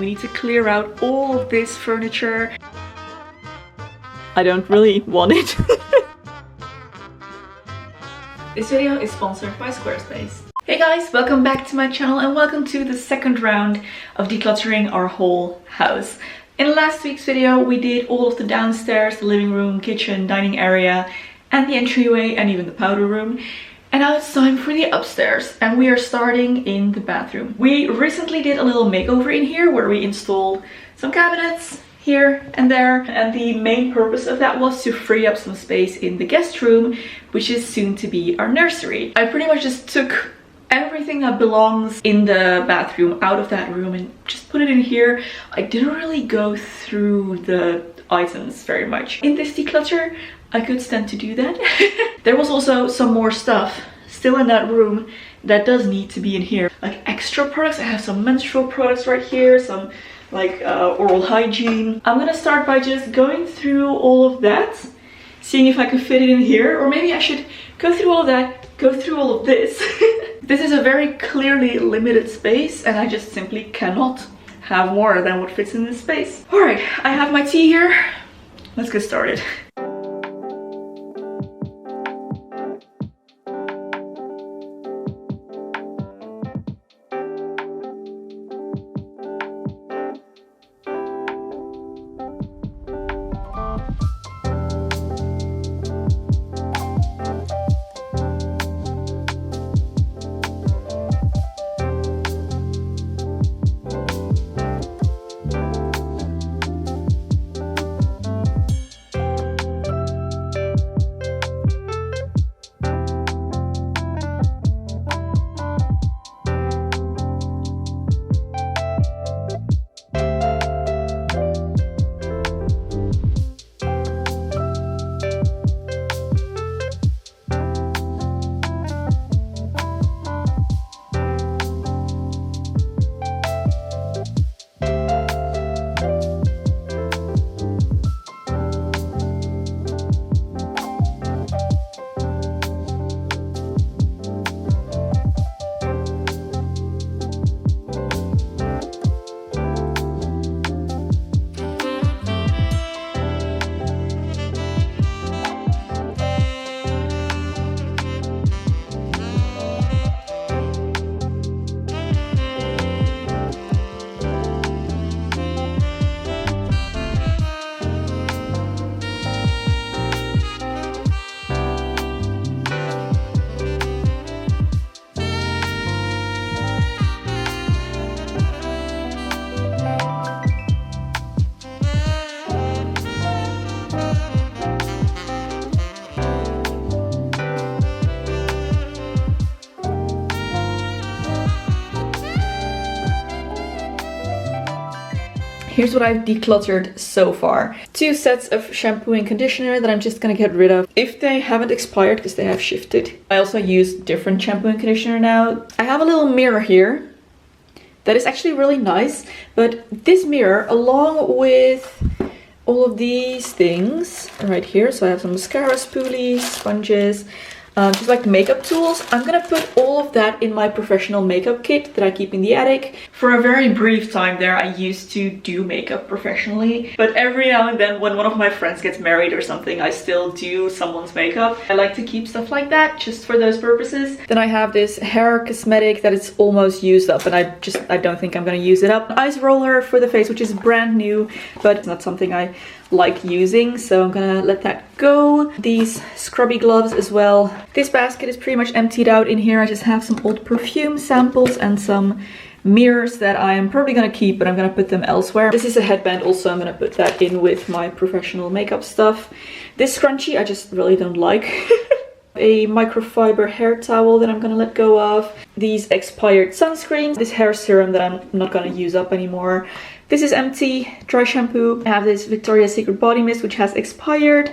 we need to clear out all of this furniture. I don't really want it. This video is sponsored by Squarespace. Hey guys, welcome back to my channel and welcome to the second round of decluttering our whole house. In last week's video we did all of the downstairs, the living room, kitchen, dining area and the entryway and even the powder room. And now it's time for the upstairs and we are starting in the bathroom. We recently did a little makeover in here where we installed some cabinets here and there, and the main purpose of that was to free up some space in the guest room, which is soon to be our nursery. I pretty much just took everything that belongs in the bathroom out of that room and just put it in here. I didn't really go through the items very much. In this declutter, I could stand to do that. There was also some more stuff still in that room that does need to be in here. Like extra products, I have some menstrual products right here, some like oral hygiene. I'm gonna start by just going through all of that, seeing if I can fit it in here, or maybe I should go through all of that, go through all of this. This is a very clearly limited space and I just simply cannot have more than what fits in this space. All right, I have my tea here. Let's get started. Here's what I've decluttered so far. 2 sets of shampoo and conditioner that I'm just gonna get rid of if they haven't expired, because they have shifted. I also use different shampoo and conditioner now. I have a little mirror here that is actually really nice, but this mirror, along with all of these things right here, so I have some mascara spoolies, sponges, just like makeup tools. I'm gonna put all of that in my professional makeup kit that I keep in the attic. For a very brief time there, I used to do makeup professionally, but every now and then when one of my friends gets married or something, I still do someone's makeup. I like to keep stuff like that just for those purposes. Then I have this hair cosmetic that is almost used up and I don't think I'm gonna use it up. Ice roller for the face, which is brand new, but it's not something I like using, so I'm gonna let that go. These scrubby gloves as well. This basket is pretty much emptied out. In here I just have some old perfume samples and some mirrors that I am probably gonna keep, but I'm gonna put them elsewhere. This is a headband also, I'm gonna put that in with my professional makeup stuff. This scrunchie I just really don't like. A microfiber hair towel that I'm gonna let go of. These expired sunscreens. This hair serum that I'm not gonna use up anymore. This is empty. Dry shampoo. I have this Victoria's Secret body mist which has expired.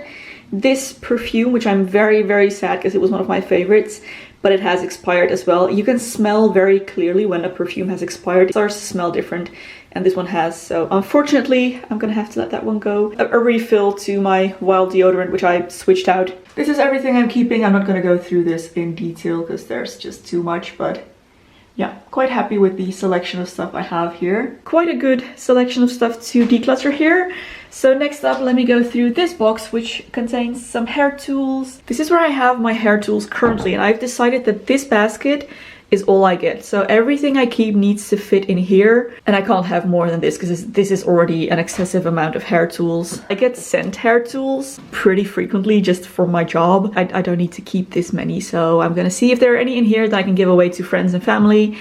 This perfume, which I'm very, very sad because it was one of my favorites, but it has expired as well. You can smell very clearly when a perfume has expired. It starts to smell different, and this one has, so unfortunately I'm gonna have to let that one go. A refill to my Wild deodorant, which I switched out. This is everything I'm keeping. I'm not gonna go through this in detail because there's just too much, but yeah, quite happy with the selection of stuff I have here. Quite a good selection of stuff to declutter here. So next up, let me go through this box, which contains some hair tools. This is where I have my hair tools currently, and I've decided that this basket is all I get. So everything I keep needs to fit in here, and I can't have more than this because this is already an excessive amount of hair tools. I get sent hair tools pretty frequently just for my job. I don't need to keep this many, so I'm gonna see if there are any in here that I can give away to friends and family.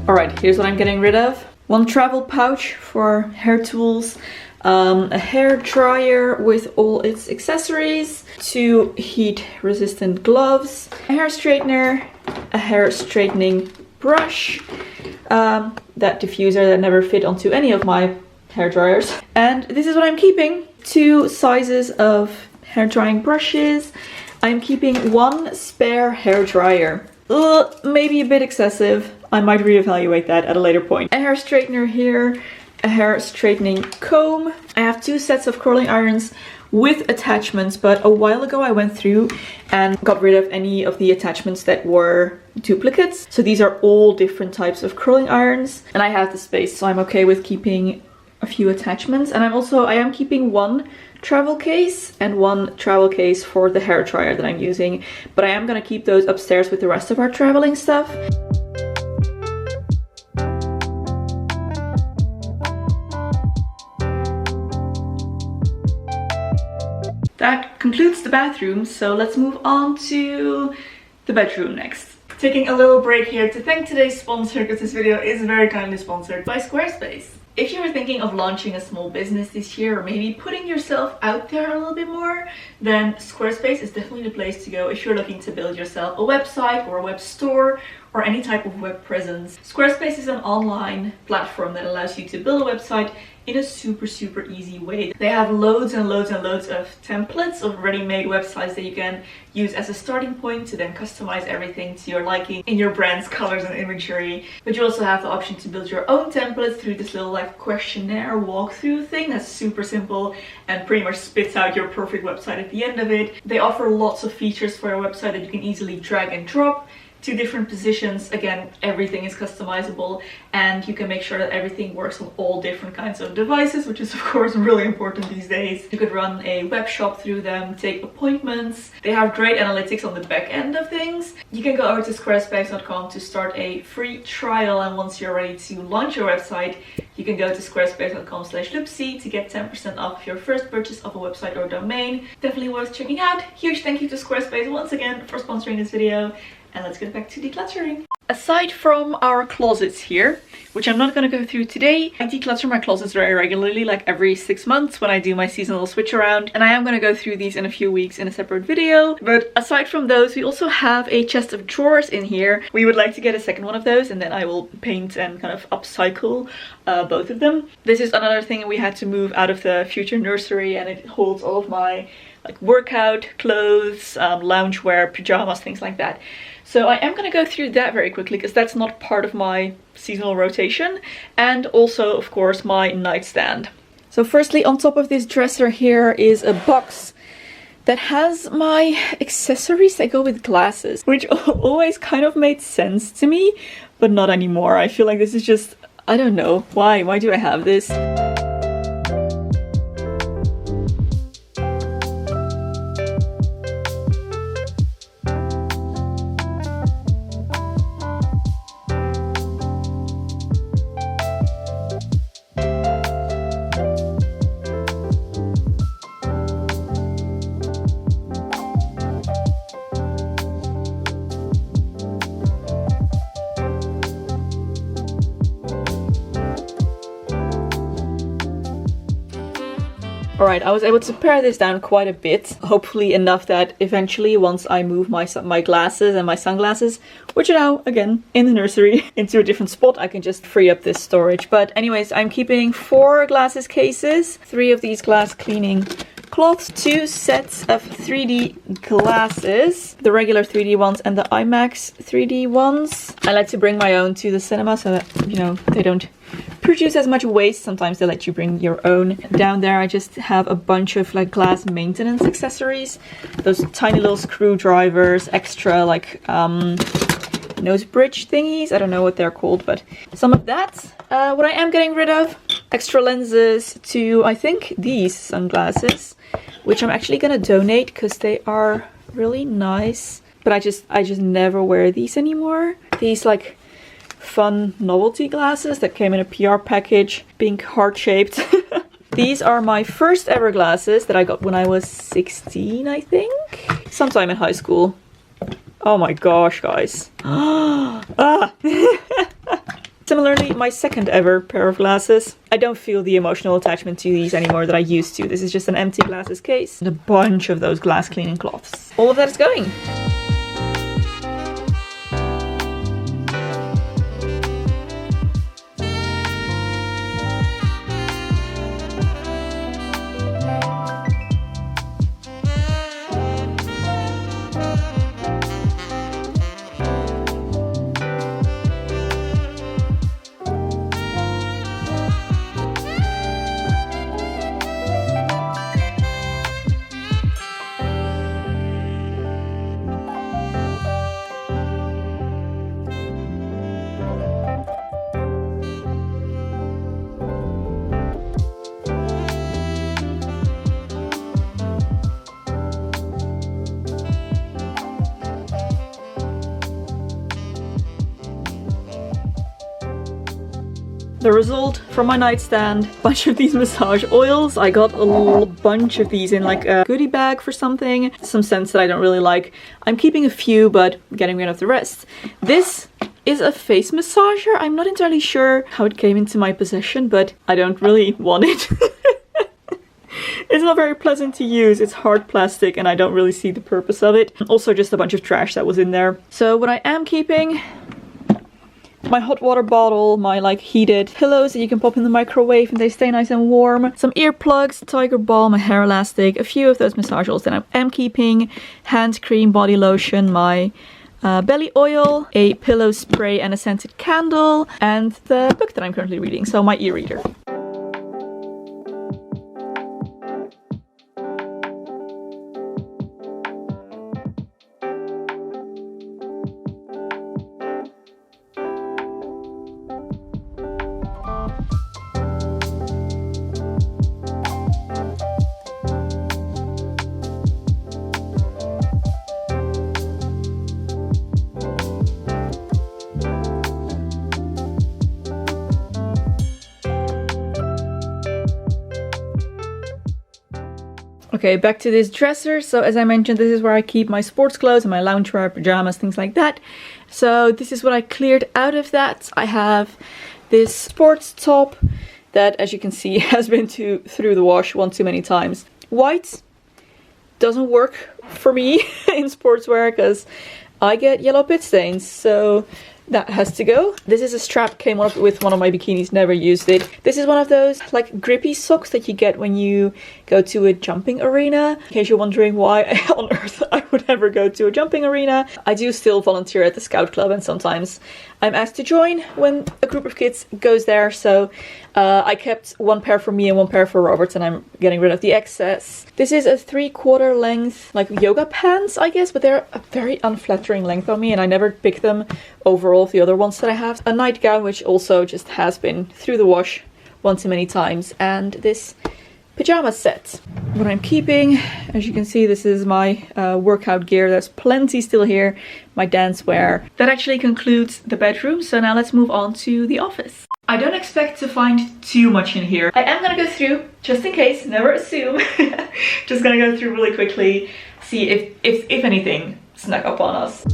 Alright, here's what I'm getting rid of. One travel pouch for hair tools, a hair dryer with all its accessories, 2 heat resistant gloves, a hair straightener, a hair straightening brush, that diffuser that never fit onto any of my hair dryers. And this is what I'm keeping. 2 sizes of hair drying brushes. I'm keeping 1 spare hair dryer. Maybe a bit excessive. I might reevaluate that at a later point. A hair straightener here, a hair straightening comb. I have 2 sets of curling irons with attachments, but a while ago I went through and got rid of any of the attachments that were duplicates. So these are all different types of curling irons, and I have the space, so I'm okay with keeping a few attachments. And I am keeping 1 travel case and 1 travel case for the hair dryer that I'm using, but I am gonna keep those upstairs with the rest of our traveling stuff. That concludes the bathroom, so let's move on to the bedroom next. Taking a little break here to thank today's sponsor, because this video is very kindly sponsored by Squarespace. If you're thinking of launching a small business this year, or maybe putting yourself out there a little bit more, then Squarespace is definitely the place to go if you're looking to build yourself a website or a web store or any type of web presence. Squarespace is an online platform that allows you to build a website in a super easy way. They have loads and loads of templates of ready-made websites that you can use as a starting point to then customize everything to your liking in your brand's colors and imagery. But you also have the option to build your own templates through this little like questionnaire walkthrough thing that's super simple and pretty much spits out your perfect website at the end of it. They offer lots of features for your website that you can easily drag and drop to different positions. Again, everything is customizable, and you can make sure that everything works on all different kinds of devices, which is of course really important these days. You could run a web shop through them, take appointments. They have great analytics on the back end of things. You can go over to squarespace.com to start a free trial, and once you're ready to launch your website, you can go to squarespace.com/Loepsie to get 10% off your first purchase of a website or domain. Definitely worth checking out. Huge thank you to Squarespace once again for sponsoring this video. And let's get back to decluttering. Aside from our closets here, which I'm not going to go through today, I declutter my closets very regularly, like every 6 months when I do my seasonal switch around, and I am going to go through these in a few weeks in a separate video. But aside from those, we also have a chest of drawers in here. We would like to get a second one of those, and then I will paint and kind of upcycle both of them. This is another thing we had to move out of the future nursery, and it holds all of my like workout clothes, loungewear, pajamas, things like that. So I am going to go through that very quickly because that's not part of my seasonal rotation, and also of course my nightstand. So firstly, on top of this dresser here is a box that has my accessories that go with glasses, which always kind of made sense to me, but not anymore. I feel like this is just, I don't know, why do I have this? Alright, I was able to pare this down quite a bit. Hopefully enough that eventually once I move my glasses and my sunglasses, which are now, again, in the nursery, into a different spot, I can just free up this storage. But anyways, I'm keeping 4 glasses cases, 3 of these glass cleaning cloths, 2 sets of 3D glasses, the regular 3D ones and the IMAX 3D ones. I like to bring my own to the cinema so that, you know, they don't produce as much waste. Sometimes they let you bring your own. Down there I just have a bunch of like glass maintenance accessories, those tiny little screwdrivers, extra like nose bridge thingies, I don't know what they're called, but some of that. What I am getting rid of, extra lenses to, I think, these sunglasses, which I'm actually gonna donate because they are really nice, but I just never wear these anymore. These like fun novelty glasses that came in a PR package, being heart-shaped. These are my first ever glasses that I got when I was 16, I think, sometime in high school. Oh my gosh, guys. Ah. Similarly, my second ever pair of glasses. I don't feel the emotional attachment to these anymore that I used to. This is just an empty glasses case and a bunch of those glass cleaning cloths. All of that is going. The result from my nightstand, a bunch of these massage oils. I got a little bunch of these in like a goodie bag for something. Some scents that I don't really like. I'm keeping a few, but getting rid of the rest. This is a face massager. I'm not entirely sure how it came into my possession, but I don't really want it. It's not very pleasant to use. It's hard plastic and I don't really see the purpose of it. Also just a bunch of trash that was in there. So what I am keeping, my hot water bottle, my like heated pillows that you can pop in the microwave and they stay nice and warm, some earplugs, tiger balm, a hair elastic, a few of those massage oils that I am keeping, hand cream, body lotion, my belly oil, a pillow spray and a scented candle, and the book that I'm currently reading, so my e-reader. Okay, back to this dresser. So as I mentioned, this is where I keep my sports clothes and my loungewear, pajamas, things like that. So this is what I cleared out of that. I have this sports top that, as you can see, has been through the wash one too many times. White doesn't work for me in sportswear because I get yellow pit stains, so that has to go. This is a strap, came up with one of my bikinis, never used it. This is one of those like grippy socks that you get when you go to a jumping arena. In case you're wondering why on earth I would ever go to a jumping arena. I do still volunteer at the Scout Club and sometimes I'm asked to join when a group of kids goes there. So I kept one pair for me and one pair for Robert and I'm getting rid of the excess. This is a 3/4 length like yoga pants, I guess, but they're a very unflattering length on me and I never pick them over all of the other ones that I have. A nightgown which also just has been through the wash one too many times, and this pajama set. What I'm keeping, as you can see, this is my workout gear. There's plenty still here. My dance wear. That actually concludes the bedroom. So now let's move on to the office. I don't expect to find too much in here. I am gonna go through, just in case, never assume. Just gonna go through really quickly, see if anything snuck up on us.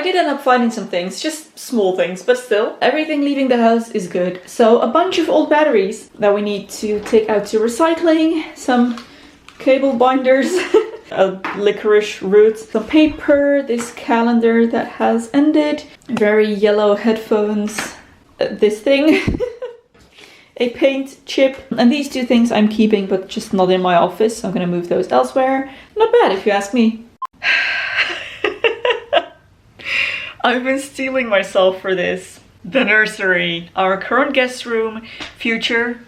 did end up finding some things, just small things, but still, everything leaving the house is good. So a bunch of old batteries that we need to take out to recycling, some cable binders, a licorice root, some paper, this calendar that has ended, very yellow headphones, this thing, a paint chip, and these two things I'm keeping but just not in my office, so I'm gonna move those elsewhere. Not bad if you ask me. I've been stealing myself for this. The nursery, our current guest room, future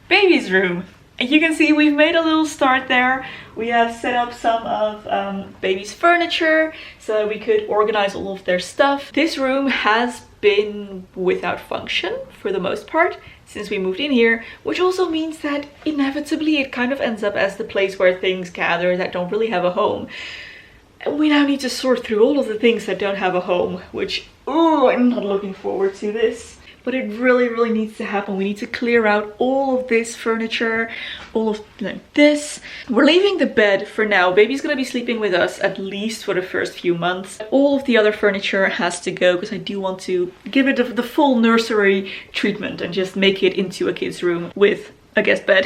baby's room. And you can see we've made a little start there. We have set up some of baby's furniture so that we could organize all of their stuff. This room has been without function for the most part since we moved in here, which also means that inevitably it kind of ends up as the place where things gather that don't really have a home. And we now need to sort through all of the things that don't have a home, which, oh, I'm not looking forward to this. But it really, really needs to happen. We need to clear out all of this furniture, all of this. We're leaving the bed for now. Baby's gonna be sleeping with us at least for the first few months. All of the other furniture has to go because I do want to give it the full nursery treatment and just make it into a kid's room with a guest bed.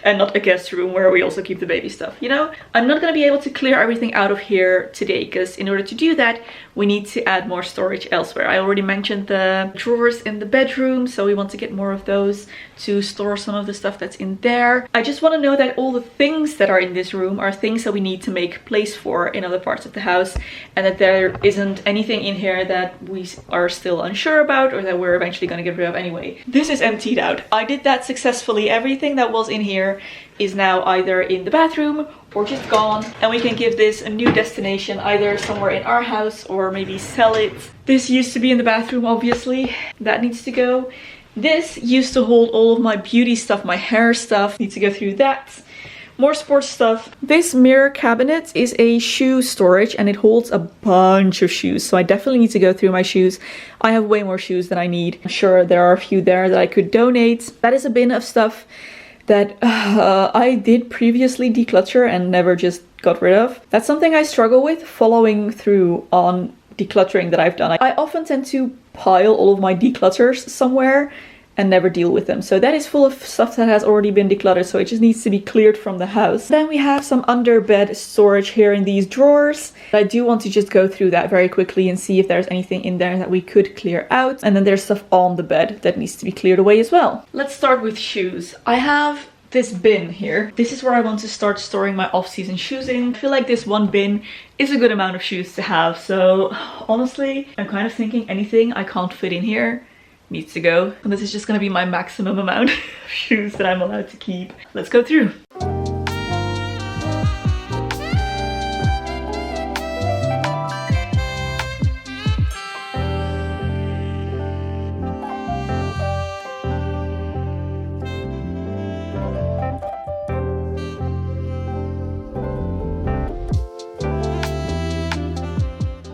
And not a guest room where we also keep the baby stuff, you know? I'm not gonna be able to clear everything out of here today because in order to do that, we need to add more storage elsewhere. I already mentioned the drawers in the bedroom, so we want to get more of those to store some of the stuff that's in there. I just want to know that all the things that are in this room are things that we need to make place for in other parts of the house, and that there isn't anything in here that we are still unsure about or that we're eventually going to get rid of anyway. This is emptied out. I did that successfully. Everything that was in here is now either in the bathroom or just gone, and we can give this a new destination, either somewhere in our house or maybe sell it. This used to be in the bathroom, obviously. That needs to go. This used to hold all of my beauty stuff, my hair stuff. Need to go through that. More sports stuff. This mirror cabinet is a shoe storage and it holds a bunch of shoes. So I definitely need to go through my shoes. I have way more shoes than I need. I'm sure there are a few there that I could donate. That is a bin of stuff that I did previously declutter and never just got rid of. That's something I struggle with, following through on decluttering that I've done. I often tend to pile all of my declutters somewhere and never deal with them. So that is full of stuff that has already been decluttered, so it just needs to be cleared from the house. Then we have some under bed storage here in these drawers. I do want to just go through that very quickly and see if there's anything in there that we could clear out. And then there's stuff on the bed that needs to be cleared away as well. Let's start with shoes. I have this bin here. This is where I want to start storing my off-season shoes in. I feel like this one bin is a good amount of shoes to have. So honestly, I'm kind of thinking anything I can't fit in here needs to go. And this is just gonna be my maximum amount of shoes that I'm allowed to keep. Let's go through.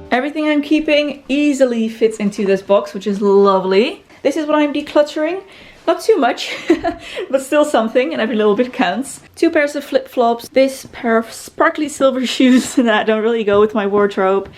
Everything I'm keeping easily fits into this box, which is lovely. This is what I'm decluttering. Not too much, but still something, and every little bit counts. 2 pairs of flip-flops, this pair of sparkly silver shoes that don't really go with my wardrobe,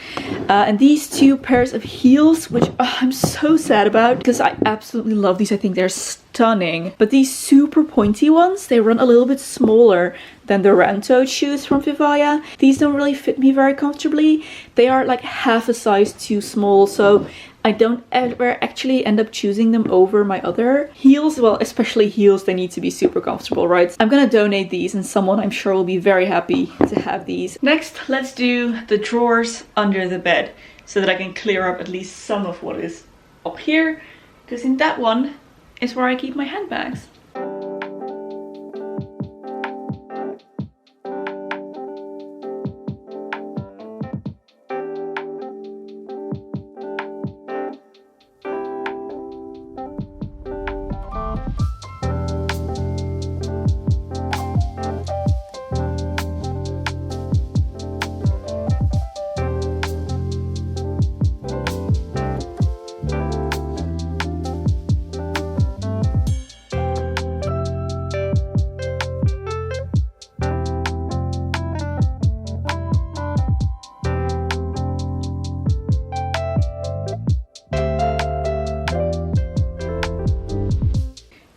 and these 2 pairs of heels, which I'm so sad about because I absolutely love these. I think they're stunning. But these super pointy ones, they run a little bit smaller than the round-toed shoes from Vivaya. These don't really fit me very comfortably. They are like half a size too small, so I don't ever actually end up choosing them over my other heels. Well, especially heels, they need to be super comfortable, right? I'm gonna donate these, and someone I'm sure will be very happy to have these. Next, let's do the drawers under the bed so that I can clear up at least some of what is up here, because in that one is where I keep my handbags.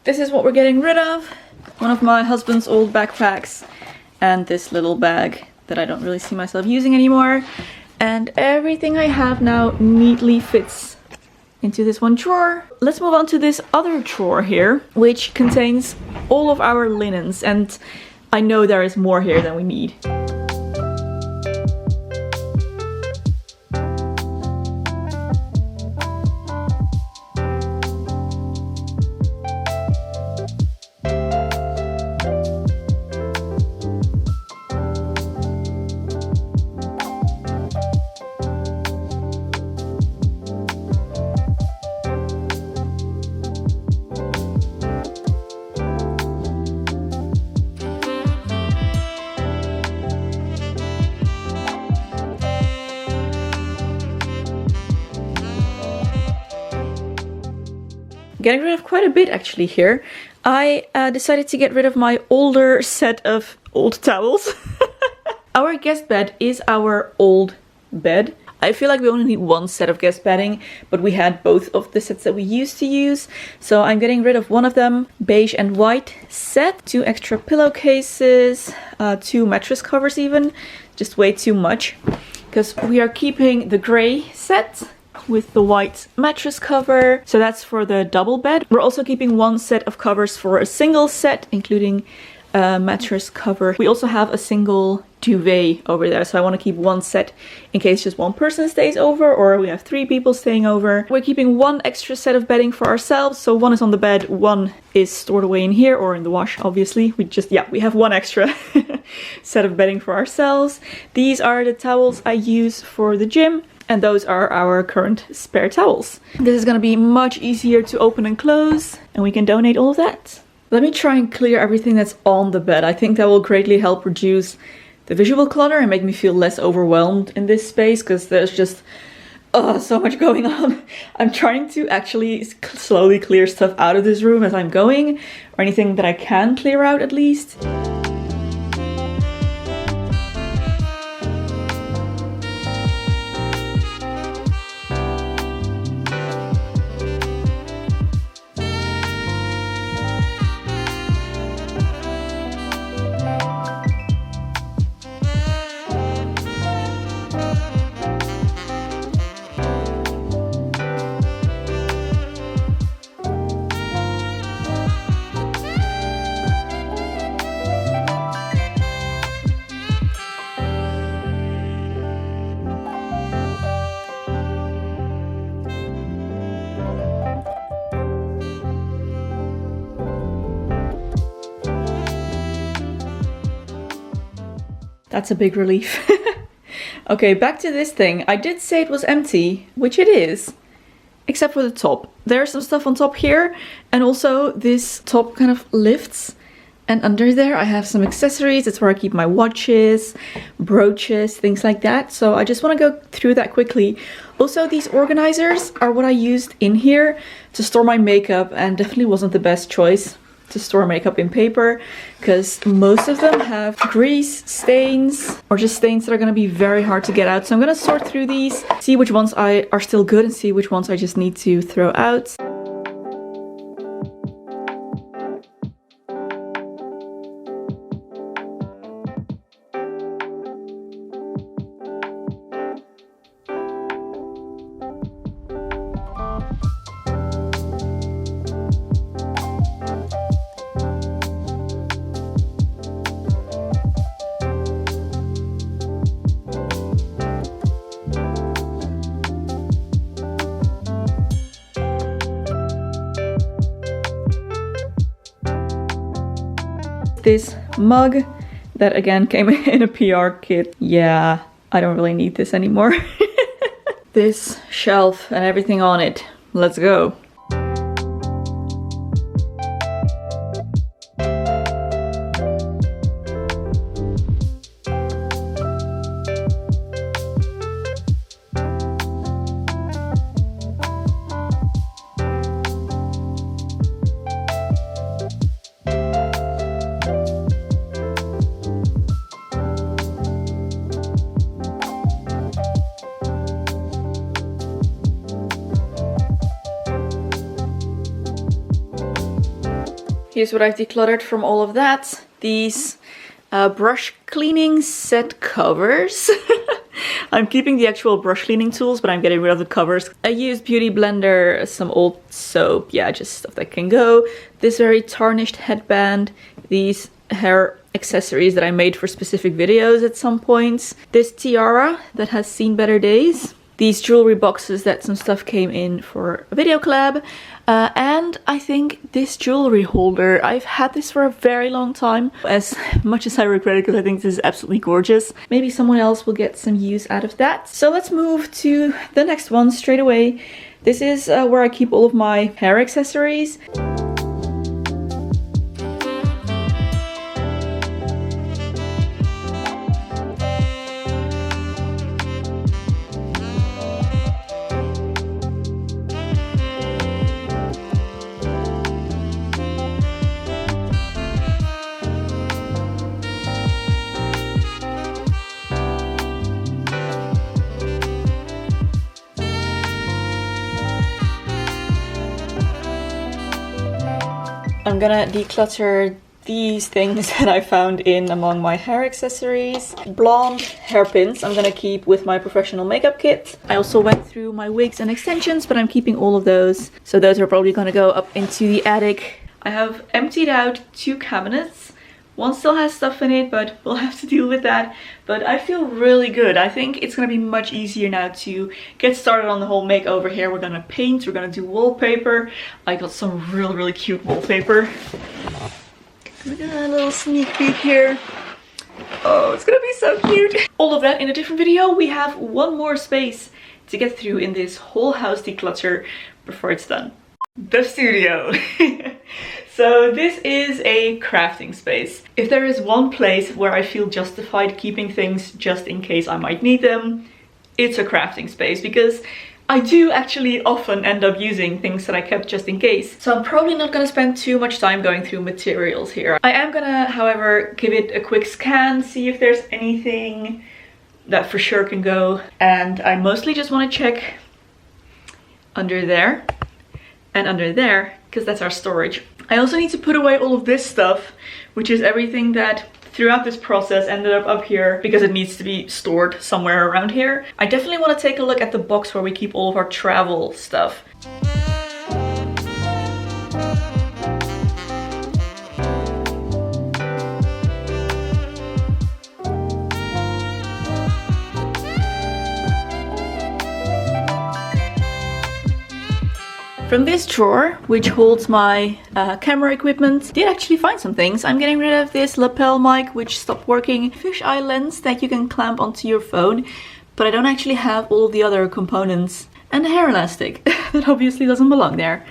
This is what we're getting rid of. One of my husband's old backpacks and this little bag that I don't really see myself using anymore. And everything I have now neatly fits into this one drawer. Let's move on to this other drawer here, which contains all of our linens. And I know there is more here than we need. Getting rid of quite a bit actually here. I decided to get rid of my older set of old towels. Our guest bed is our old bed. I feel like we only need one set of guest bedding, but we had both of the sets that we used to use. So I'm getting rid of one of them, beige and white set, 2 extra pillowcases, 2 mattress covers even, just way too much. Because we are keeping the gray set with the white mattress cover. So that's for the double bed. We're also keeping one set of covers for a single set, including a mattress cover. We also have a single duvet over there. So I want to keep one set in case just one person stays over or we have 3 people staying over. We're keeping one extra set of bedding for ourselves. So one is on the bed, one is stored away in here or in the wash, obviously. We have one extra set of bedding for ourselves. These are the towels I use for the gym. And those are our current spare towels. This is gonna be much easier to open and close, and we can donate all of that. Let me try and clear everything that's on the bed. I think that will greatly help reduce the visual clutter and make me feel less overwhelmed in this space, because there's just so much going on. I'm trying to actually slowly clear stuff out of this room as I'm going, or anything that I can clear out at least. That's a big relief. Okay, back to this thing. I did say it was empty, which it is, except for the top. There's some stuff on top here, and also this top kind of lifts. And under there I have some accessories. It's where I keep my watches, brooches, things like that. So I just want to go through that quickly. Also, these organizers are what I used in here to store my makeup, and definitely wasn't the best choice to store makeup in paper, because most of them have grease stains or just stains that are going to be very hard to get out. So I'm going to sort through these, see which ones are still good and see which ones I just need to throw out. This mug that again came in a PR kit. Yeah, I don't really need this anymore. This shelf and everything on it. Let's go. Here's what I've decluttered from all of that. These brush cleaning set covers. I'm keeping the actual brush cleaning tools, but I'm getting rid of the covers. I used Beauty Blender, some old soap, yeah, just stuff that can go. This very tarnished headband, these hair accessories that I made for specific videos at some points. This tiara that has seen better days. These jewelry boxes that some stuff came in for a video collab. And I think this jewelry holder, I've had this for a very long time, as much as I regret it because I think this is absolutely gorgeous. Maybe someone else will get some use out of that. So let's move to the next one straight away. This is where I keep all of my hair accessories. I'm gonna declutter these things that I found in among my hair accessories. Blonde hairpins I'm gonna keep with my professional makeup kit. I also went through my wigs and extensions, but I'm keeping all of those. So those are probably gonna go up into the attic. I have emptied out 2 cabinets. One still has stuff in it, but we'll have to deal with that. But I feel really good. I think it's gonna be much easier now to get started on the whole makeover here. We're gonna paint, we're gonna do wallpaper. I got some really cute wallpaper. We got a little sneak peek here. Oh, it's gonna be so cute. All of that in a different video. We have one more space to get through in this whole house declutter before it's done. The studio. So this is a crafting space. If there is one place where I feel justified keeping things just in case I might need them, it's a crafting space, because I do actually often end up using things that I kept just in case. So I'm probably not gonna spend too much time going through materials here. I am gonna, however, give it a quick scan, see if there's anything that for sure can go. And I mostly just wanna check under there and under there, because that's our storage. I also need to put away all of this stuff, which is everything that throughout this process ended up here, because it needs to be stored somewhere around here. I definitely want to take a look at the box where we keep all of our travel stuff. From this drawer, which holds my camera equipment, did actually find some things. I'm getting rid of this lapel mic, which stopped working, fisheye lens that you can clamp onto your phone, but I don't actually have all the other components, and a hair elastic that obviously doesn't belong there.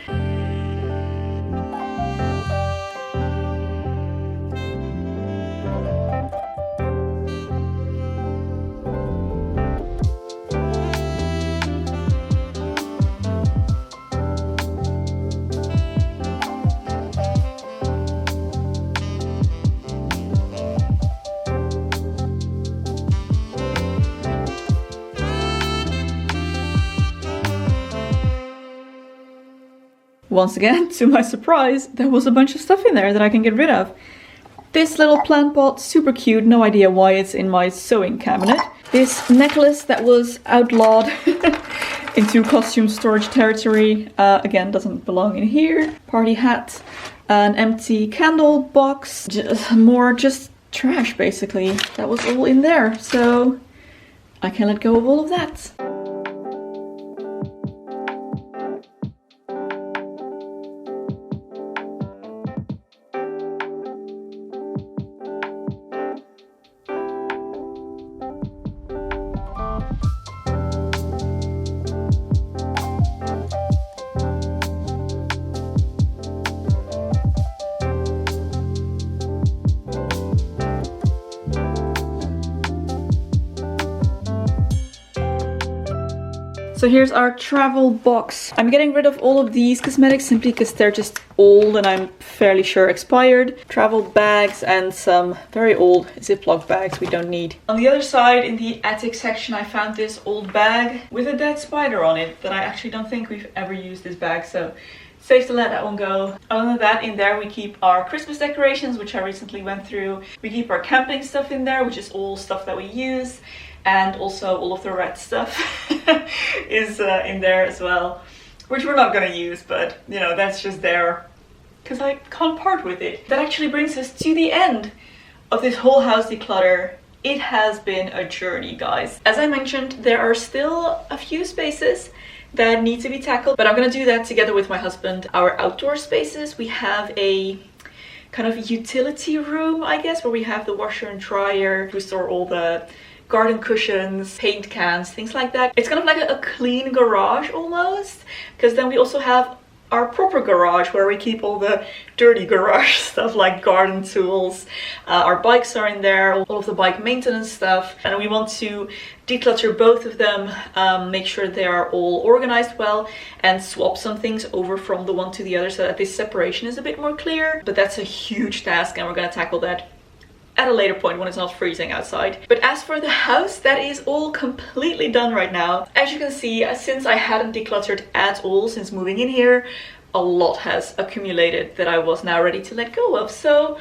Once again, to my surprise, there was a bunch of stuff in there that I can get rid of. This little plant pot, super cute, no idea why it's in my sewing cabinet. This necklace that was outlawed into costume storage territory, again, doesn't belong in here. Party hat, an empty candle box, just trash basically. That was all in there, so I can let go of all of that. So here's our travel box. I'm getting rid of all of these cosmetics simply because they're just old and I'm fairly sure expired. Travel bags and some very old Ziploc bags we don't need. On the other side, in the attic section, I found this old bag with a dead spider on it that I actually don't think we've ever used this bag, so Safe to let that one go. Other than that, in there we keep our Christmas decorations, which I recently went through. We keep our camping stuff in there, which is all stuff that we use. And also all of the red stuff is in there as well, which we're not going to use, but you know, that's just there because I can't part with it. That actually brings us to the end of this whole house declutter. It has been a journey, guys. As I mentioned, there are still a few spaces that need to be tackled, but I'm gonna do that together with my husband. Our outdoor spaces, we have a kind of utility room, I guess, where we have the washer and dryer. We store all the garden cushions, paint cans, things like that. It's kind of like a clean garage almost, because then we also have our proper garage where we keep all the dirty garage stuff like garden tools. Our bikes are in there, all of the bike maintenance stuff, and we want to declutter both of them, make sure they are all organized well, and swap some things over from the one to the other so that this separation is a bit more clear. But that's a huge task, and we're going to tackle that at a later point when it's not freezing outside. But as for the house, that is all completely done right now. As you can see, since I hadn't decluttered at all since moving in here, a lot has accumulated that I was now ready to let go of. So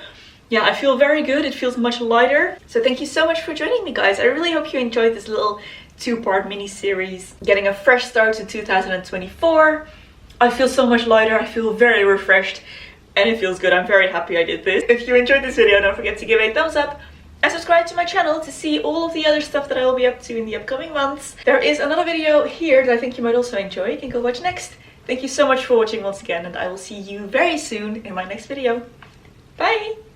yeah, I feel very good. It feels much lighter. So thank you so much for joining me, guys. I really hope you enjoyed this little two-part mini series, getting a fresh start to 2024. I feel so much lighter. I feel very refreshed. And it feels good. I'm very happy I did this. If you enjoyed this video, don't forget to give it a thumbs up and subscribe to my channel to see all of the other stuff that I will be up to in the upcoming months. There is another video here that I think you might also enjoy. You can go watch next. Thank you so much for watching once again, and I will see you very soon in my next video. Bye!